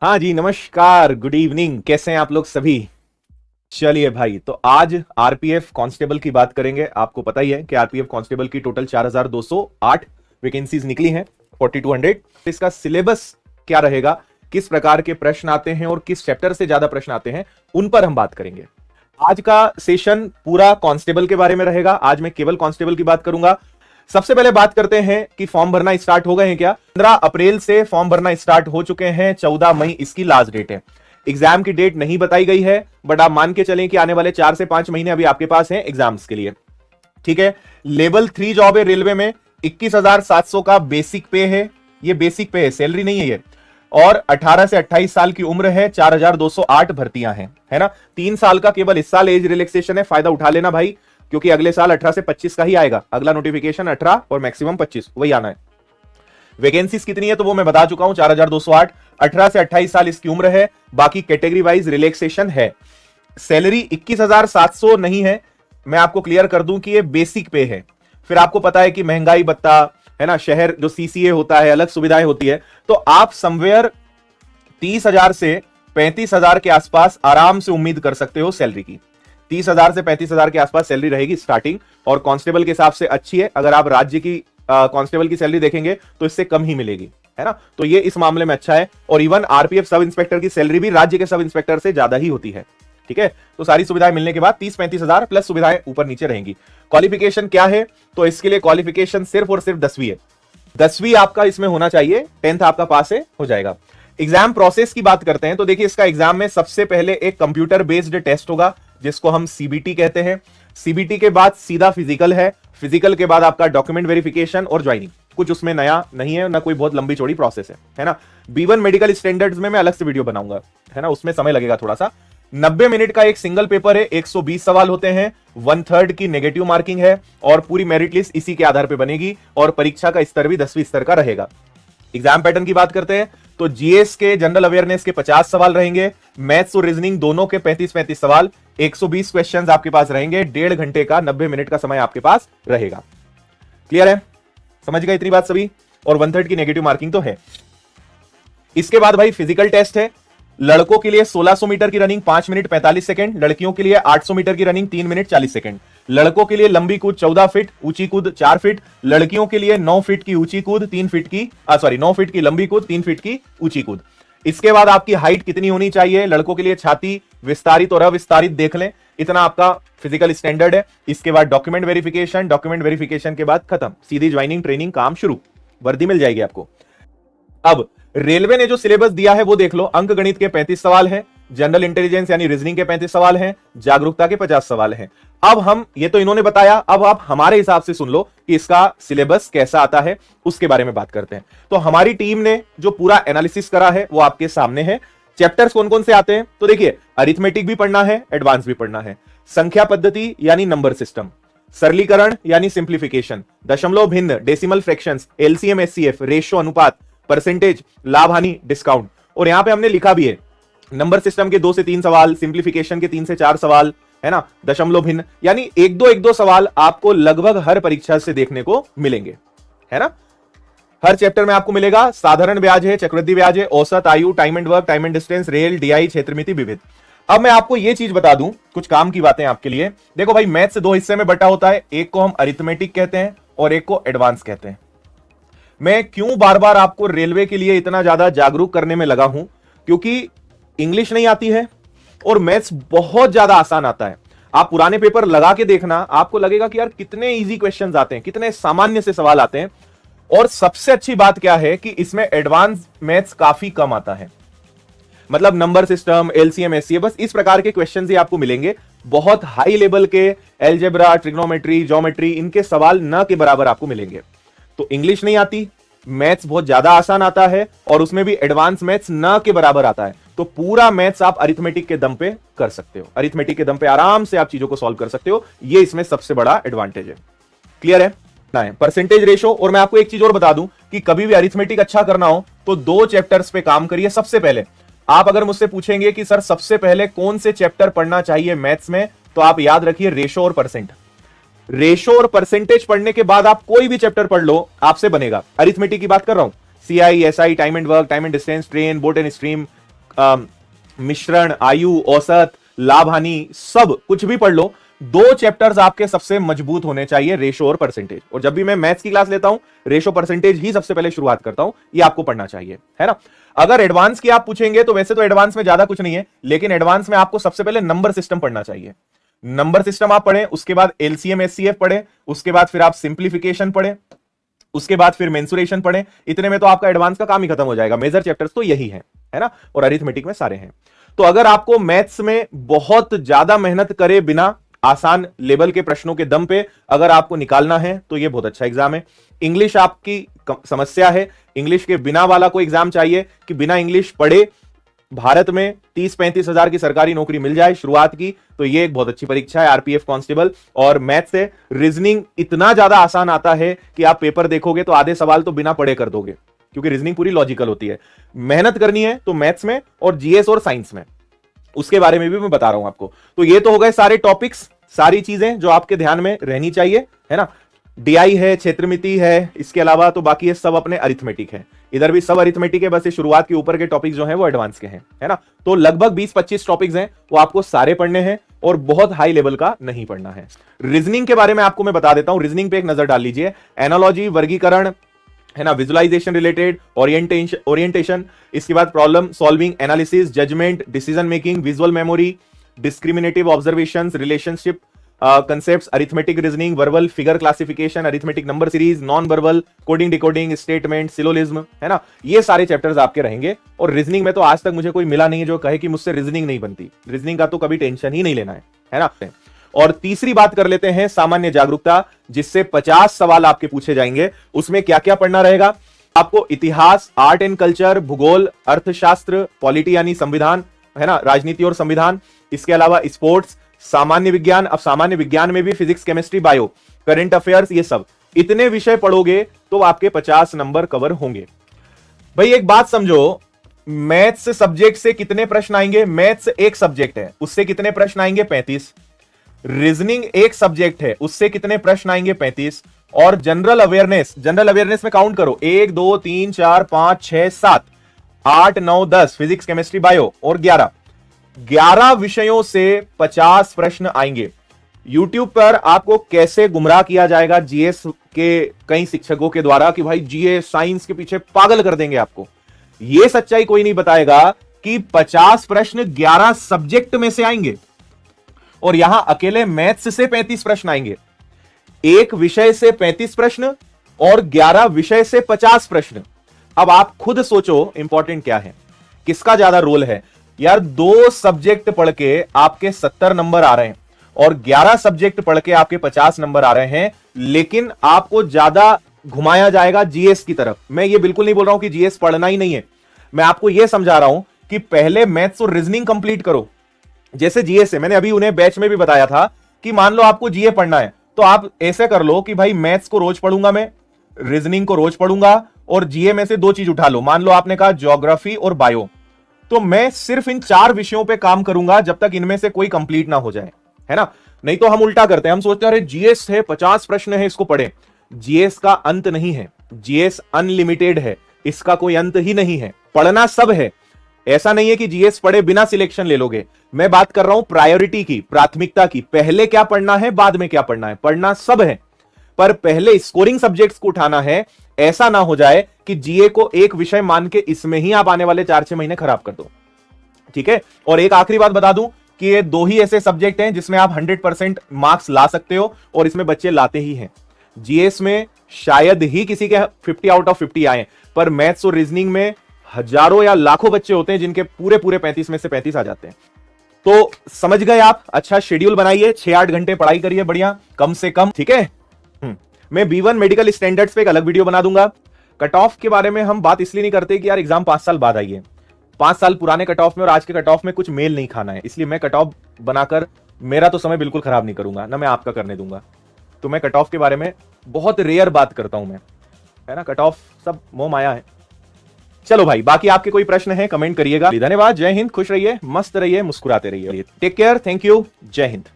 हाँ जी, नमस्कार, good evening. कैसे हैं आप लोग सभी? चलिए भाई, तो आज आरपीएफ कांस्टेबल की बात करेंगे। आपको पता ही है कि आरपीएफ कांस्टेबल की टोटल 4208 वैकेंसीज निकली हैं, 4200। इसका सिलेबस क्या रहेगा, किस प्रकार के प्रश्न आते हैं और किस चैप्टर से ज्यादा प्रश्न आते हैं, उन पर हम बात करेंगे। आज का सेशन पूरा कांस्टेबल के बारे में रहेगा। आज मैं केवल कांस्टेबल की बात करूंगा। सबसे पहले बात करते हैं कि फॉर्म भरना स्टार्ट हो गए हैं क्या। 15 अप्रैल से फॉर्म भरना स्टार्ट हो चुके हैं, 14 मई इसकी लास्ट डेट है। एग्जाम की डेट नहीं बताई गई है, बट आप मान के चलें कि आने वाले 4 से 5 महीने अभी आपके पास हैं एग्जाम्स के लिए। ठीक है। लेवल 3 जॉब है रेलवे में, 21,700 का बेसिक पे है। ये बेसिक पे है, सैलरी नहीं है ये। और 18 से 28 साल की उम्र है, 4,208 भर्तियां हैं, है ना। 3 साल का केवल इस साल एज रिलैक्सेशन है, फायदा उठा लेना भाई, क्योंकि अगले साल 18 से 25 का ही आएगा। अगला नोटिफिकेशन 18 और मैक्सिमम 25 वही आना है। वैकेंसीज कितनी है तो वो मैं बता चुका हूं, 4,208। 18 से 28 साल इसकी उम्र है। बाकी कैटेगरी वाइज रिलैक्सेशन है। सैलरी 21,700 नहीं है, मैं आपको क्लियर कर दूं कि ये बेसिक पे है। फिर आपको पता है कि महंगाई भत्ता है ना, शहर जो सीसीए होता है, अलग सुविधाएं होती है, तो आप समवेयर 30,000 से 35,000 के आसपास आराम से उम्मीद कर सकते हो सैलरी की। 30,000 से 35,000 के आसपास सैलरी रहेगी स्टार्टिंग, और कांस्टेबल के हिसाब से अच्छी है। अगर आप राज्य की कांस्टेबल की सैलरी देखेंगे तो इससे कम ही मिलेगी, है ना। तो ये इस मामले में अच्छा है। और इवन आरपीएफ सब इंस्पेक्टर की सैलरी भी राज्य के सब इंस्पेक्टर से ज्यादा ही होती है। ठीक है। तो सारी सुविधाएं मिलने के बाद 30-35,000 प्लस सुविधाएं ऊपर नीचे रहेंगी। क्वालिफिकेशन क्या है, तो इसके लिए क्वालिफिकेशन सिर्फ और सिर्फ 10वीं है। 10वीं आपका इसमें होना चाहिए, 10th आपका पास है, हो जाएगा। एग्जाम प्रोसेस की बात करते हैं तो देखिए, इसका एग्जाम में सबसे पहले एक कंप्यूटर बेस्ड टेस्ट होगा, जिसको हम सीबीटी कहते हैं। सीबीटी के बाद सीधा फिजिकल है। फिजिकल के बाद आपका डॉक्यूमेंट वेरिफिकेशन और ज्वाइनिंग। कुछ उसमें नया नहीं है, ना कोई बहुत लंबी चौड़ी प्रोसेस है ना। B1 मेडिकल स्टैंडर्ड्स में मैं अलग से वीडियो बनाऊंगा, है ना, उसमें समय लगेगा थोड़ा सा। 90 मिनट का एक सिंगल पेपर है, 120 सवाल होते हैं, 1/3 की नेगेटिव मार्किंग है, और पूरी मेरिट लिस्ट इसी के आधार पर बनेगी। और परीक्षा का स्तर भी 10वीं स्तर का रहेगा। एग्जाम पैटर्न की बात करते हैं तो जीएस के, जनरल अवेयरनेस के 50 सवाल रहेंगे, मैथ्स और रीजनिंग दोनों के 35-35 सवाल, 120 क्वेश्चंस आपके पास रहेंगे, 1.5 घंटे का 90 मिनट का समय आपके पास रहेगा। क्लियर है, समझ गए इतनी बात सभी। और 1/3 की नेगेटिव मार्किंग तो है। इसके बाद भाई फिजिकल टेस्ट है। लड़कों के लिए 1600 मीटर की रनिंग 5 मिनट 45 सेकंड, लड़कियों के लिए 800 मीटर की रनिंग 3 मिनट 40 सेकंड। लड़कों के लिए लंबी कूद 14 फीट, ऊंची कूद 4 फीट। लड़कियों के लिए 9 फीट की ऊंची कूद, 3 फीट की 9 फीट की लंबी कूद, 3 फीट की ऊंची कूद। इसके बाद आपकी हाइट कितनी होनी चाहिए, लड़कों के लिए छाती विस्तारित और अविस्तारित देख लें, इतना आपका फिजिकल स्टैंडर्ड है। इसके बाद डॉक्यूमेंट वेरिफिकेशन, डॉक्यूमेंट वेरिफिकेशन के बाद खत्म, सीधी ज्वाइनिंग, ट्रेनिंग, काम शुरू, वर्दी मिल जाएगी आपको। अब रेलवे ने जो सिलेबस दिया है वो देख लो। अंक गणित के 35 सवाल हैं, जनरल इंटेलिजेंस यानी रीजनिंग के 35 सवाल हैं, जागरूकता के 50 सवाल हैं। अब हम, ये तो इन्होंने बताया, अब आप हमारे हिसाब से सुन लो कि इसका सिलेबस कैसा आता है, उसके बारे में बात करते हैं। तो हमारी टीम ने जो पूरा एनालिसिस करा है वो आपके सामने है। चैप्टर्स कौन कौन से आते हैं तो देखिए, अरिथमेटिक भी पढ़ना है, एडवांस भी पढ़ना है, संख्या पद्धति यानी नंबर सिस्टम, सरलीकरण यानी सिंप्लीफिकेशन, दशमलव भिन्न decimal fractions, LCM HCF, ratio अनुपात, परसेंटेज, लाभ हानि, डिस्काउंट। और यहां पे हमने लिखा भी है नंबर सिस्टम के 2 से 3 सवाल, सिंप्लीफिकेशन के 3 से 4 सवाल, है ना, दशमलव भिन्न यानी 1-2 सवाल आपको लगभग हर परीक्षा से देखने को मिलेंगे, है ना। हर चैप्टर में आपको मिलेगा। साधारण ब्याज है, चक्रवृद्धि ब्याज है, औसत आयु, time and work, time and distance, rail, DI, क्षेत्रमिति, विविध। अब मैं आपको यह चीज बता दूं, कुछ काम की बातें आपके लिए। देखो भाई, मैथ्स 2 हिस्से में बटा होता है, एक को हम अरिथमेटिक कहते हैं और एक को एडवांस कहते हैं। मैं क्यों बार बार आपको रेलवे के लिए इतना ज्यादा जागरूक करने में लगा हूं, क्योंकि इंग्लिश नहीं आती है और मैथ्स बहुत ज्यादा आसान आता है। आप पुराने पेपर लगा के देखना, आपको लगेगा कि यार कितने इजी क्वेश्चंस आते हैं, कितने सामान्य से सवाल आते हैं। और सबसे अच्छी बात क्या है कि इसमें एडवांस मैथ्स काफी कम आता है, मतलब नंबर सिस्टम, एलसीएम एचसीएफ, बस इस प्रकार के क्वेश्चन ही आपको मिलेंगे। बहुत हाई लेवल के एलजेब्रा, ट्रिग्नोमेट्री, ज्योमेट्री, इनके सवाल न के बराबर आपको मिलेंगे। तो इंग्लिश नहीं आती, मैथ्स बहुत ज्यादा आसान आता है, और उसमें भी एडवांस मैथ्स न के बराबर आता है। तो पूरा मैथ्स आप अरिथमेटिक के दम पे कर सकते हो, अरिथमेटिक के दम पे आराम से आप चीजों को सॉल्व कर सकते हो। ये इसमें सबसे बड़ा एडवांटेज है। क्लियर है ना। Percentage ratio. और मैं आपको एक चीज और बता दूं कि कभी भी अरिथमेटिक अच्छा करना हो तो 2 चैप्टर्स पे काम करिए। सबसे पहले आप अगर मुझसे पूछेंगे कि सर सबसे पहले कौन से चैप्टर पढ़ना चाहिए मैथ्स में, तो आप याद रखिए रेशो और परसेंट। रेशो और परसेंटेज पढ़ने के बाद आप कोई भी चैप्टर पढ़ लो, आपसे बनेगा। अरिथमेटिक की बात कर रहा हूं, CI, SI, time and work, time and distance, train, boat and stream, मिश्रण, आयु, औसत, लाभ हानि, सब कुछ भी पढ़ लो, 2 चैप्टर्स आपके सबसे मजबूत होने चाहिए, रेशो और परसेंटेज। और जब भी मैं मैथ्स की क्लास लेता हूं, रेशो परसेंटेज ही सबसे पहले शुरुआत करता हूं, ये आपको पढ़ना चाहिए, है ना। अगर एडवांस की आप पूछेंगे तो वैसे तो एडवांस में ज्यादा कुछ नहीं है, लेकिन एडवांस में आपको सबसे पहले नंबर सिस्टम पढ़ना चाहिए। नंबर सिस्टम आप पढ़ें, उसके बाद एलसीएम एचसीएफ पढ़ें, उसके बाद फिर आप सिंप्लीफिकेशन पढ़ें, उसके बाद फिर मेंसुरेशन पढ़ें। इतने में तो आपका एडवांस का काम ही खत्म हो जाएगा। मेजर चैप्टर्स तो यही है ना, और अरिथमेटिक में सारे हैं। तो अगर आपको मैथ्स में बहुत ज्यादा मेहनत करे बिना आसान लेवल के प्रश्नों के दम पे अगर आपको निकालना है तो ये बहुत अच्छा एग्जाम है। इंग्लिश आपकी समस्या है, इंग्लिश के बिना वाला कोई एग्जाम चाहिए कि बिना इंग्लिश पढ़े भारत में 30-35 हजार की सरकारी नौकरी मिल जाए शुरुआत की, तो ये एक बहुत अच्छी परीक्षा है आरपीएफ कांस्टेबल। और मैथ्स से रीजनिंग इतना ज्यादा आसान आता है कि आप पेपर देखोगे तो आधे सवाल तो बिना पढ़े कर दोगे, क्योंकि रीजनिंग पूरी लॉजिकल होती है। मेहनत करनी है तो मैथ्स में और जीएस और साइंस में, उसके बारे में भी मैं बता रहा हूं आपको। तो ये तो हो गए सारे टॉपिक्स, सारी चीजें जो आपके ध्यान में रहनी चाहिए, है ना। डीआई है, क्षेत्रमिति है, इसके अलावा तो बाकी ये सब अपने अरिथमेटिक है। इधर भी सब अरिथमेटिक है, बस ये शुरुआत के ऊपर के टॉपिक्स जो हैं वो एडवांस के हैं, है ना। तो लगभग 20-25 टॉपिक्स हैं, वो आपको सारे पढ़ने हैं और बहुत हाई लेवल का नहीं पढ़ना है। रीजनिंग के बारे में आपको मैं बता देता हूं, रीजनिंग पे एक नजर डाल लीजिए। एनालॉजी, वर्गीकरण, है ना, विजुअलाइजेशन रिलेटेड, ओरिएंटेशन, इसके बाद problem solving, analysis, judgement, decision making, visual memory, discriminative observations, relationship concepts, arithmetic reasoning, verbal figure classification, arithmetic number series, non verbal, coding decoding, statement, syllogism, है ना। ये सारे चैप्टर्स आपके रहेंगे। और रीजनिंग में तो आज तक मुझे कोई मिला नहीं जो कहे कि मुझसे रीजनिंग नहीं बनती। रीजनिंग का तो कभी टेंशन ही नहीं लेना है ना। और तीसरी बात कर लेते हैं सामान्य जागरूकता, जिससे 50 सवाल आपके पूछे जाएंगे। उसमें क्या क्या पढ़ना रहेगा आपको? इतिहास, आर्ट एंड कल्चर, भूगोल, अर्थशास्त्र, पॉलिटी यानी संविधान, है ना, राजनीति और संविधान, इसके अलावा स्पोर्ट्स, सामान्य विज्ञान, अब सामान्य विज्ञान में भी physics, chemistry, bio, current affairs, ये सब इतने विषय पढ़ोगे तो आपके 50 नंबर कवर होंगे। भाई एक बात समझो, मैथ्स सब्जेक्ट से कितने प्रश्न आएंगे? मैथ्स एक सब्जेक्ट है, उससे कितने प्रश्न आएंगे? 35। रीजनिंग एक सब्जेक्ट है, उससे कितने प्रश्न आएंगे? 35। और जनरल अवेयरनेस में काउंट करो, 1 2 3 4 5 6 7 8 9 10, फिजिक्स, केमिस्ट्री, बायो, और 11 विषयों से 50 प्रश्न आएंगे। YouTube पर आपको कैसे गुमराह किया जाएगा जीएस के कई शिक्षकों के द्वारा कि भाई जीएस साइंस के पीछे पागल कर देंगे आपको। यह सच्चाई कोई नहीं बताएगा कि 50 प्रश्न 11 सब्जेक्ट में से आएंगे, और यहां अकेले मैथ्स से 35 प्रश्न आएंगे। एक विषय से 35 प्रश्न और 11 विषय से 50 प्रश्न। अब आप खुद सोचो इंपॉर्टेंट क्या है, किसका ज्यादा रोल है यार। 2 सब्जेक्ट पढ़ के आपके 70 नंबर आ रहे हैं और 11 सब्जेक्ट पढ़ के आपके 50 नंबर आ रहे हैं, लेकिन आपको ज्यादा घुमाया जाएगा जीएस की तरफ। मैं ये बिल्कुल नहीं बोल रहा हूं कि जीएस पढ़ना ही नहीं है, मैं आपको यह समझा रहा हूं कि पहले मैथ्स और रीजनिंग कंप्लीट करो। जैसे जीएस है, मैंने अभी उन्हें बैच में भी बताया था कि मान लो आपको जीए पढ़ना है तो आप ऐसे कर लो कि भाई मैथ्स को रोज पढ़ूंगा मैं, रीजनिंग को रोज पढ़ूंगा, और जीए में से 2 चीज उठा लो। मान लो आपने कहा ज्योग्राफी और बायो, तो मैं सिर्फ इन 4 विषयों पे काम करूंगा जब तक इनमें से कोई कंप्लीट ना हो जाए, है ना। नहीं तो हम उल्टा करते हैं, हम सोचते हैं अरे जीएस है, 50 प्रश्न है, इसको पढ़े। जीएस का अंत नहीं है, जीएस अनलिमिटेड है, इसका कोई अंत ही नहीं है। पढ़ना सब है, ऐसा नहीं है कि जीएस पढ़े बिना सिलेक्शन ले लोगे। मैं बात कर रहा हूं प्रायोरिटी की, प्राथमिकता की। पहले क्या पढ़ना है, बाद में क्या पढ़ना है, पढ़ना सब है, पर पहले स्कोरिंग सब्जेक्ट्स को उठाना है। ऐसा ना हो जाए कि जीए को एक विषय मान के इसमें ही आप आने वाले 4-6 महीने खराब कर दो, ठीक है। और एक आखिरी बात बता दूं कि ये 2 ही ऐसे सब्जेक्ट हैं जिसमें आप 100% मार्क्स ला सकते हो, और इसमें बच्चे लाते ही हैं। जीएस में शायद ही किसी के 50 आउट ऑफ 50 आए, पर मैथ्स और रीजनिंग में हजारों या लाखों बच्चे होते हैं जिनके पूरे 35 में से 35 आ जाते हैं। तो समझ गए आप? अच्छा शेड्यूल बनाइए, 6-8 घंटे पढ़ाई करिए बढ़िया, कम से कम, ठीक है। मैं B1 मेडिकल स्टैंडर्ड्स पे एक अलग वीडियो बना दूंगा। कट ऑफ के बारे में हम बात इसलिए नहीं करते कि यार एग्जाम 5 साल बाद आई है। 5 साल पुराने कट ऑफ में और आज के कट ऑफ में कुछ मेल नहीं खाना है, इसलिए मैं कट ऑफ बनाकर मेरा तो समय बिल्कुल खराब नहीं करूंगा, ना मैं आपका करने दूंगा। तो मैं कट ऑफ के बारे में बहुत रेयर बात करता हूं मैं, है ना। कट ऑफ सब मोह माया है। चलो भाई, बाकी आपके कोई प्रश्न है कमेंट करिएगा। धन्यवाद, जय हिंद, खुश रहिए, मस्त रहिए, मुस्कुराते रहिए। टेक केयर, थैंक यू, जय हिंद।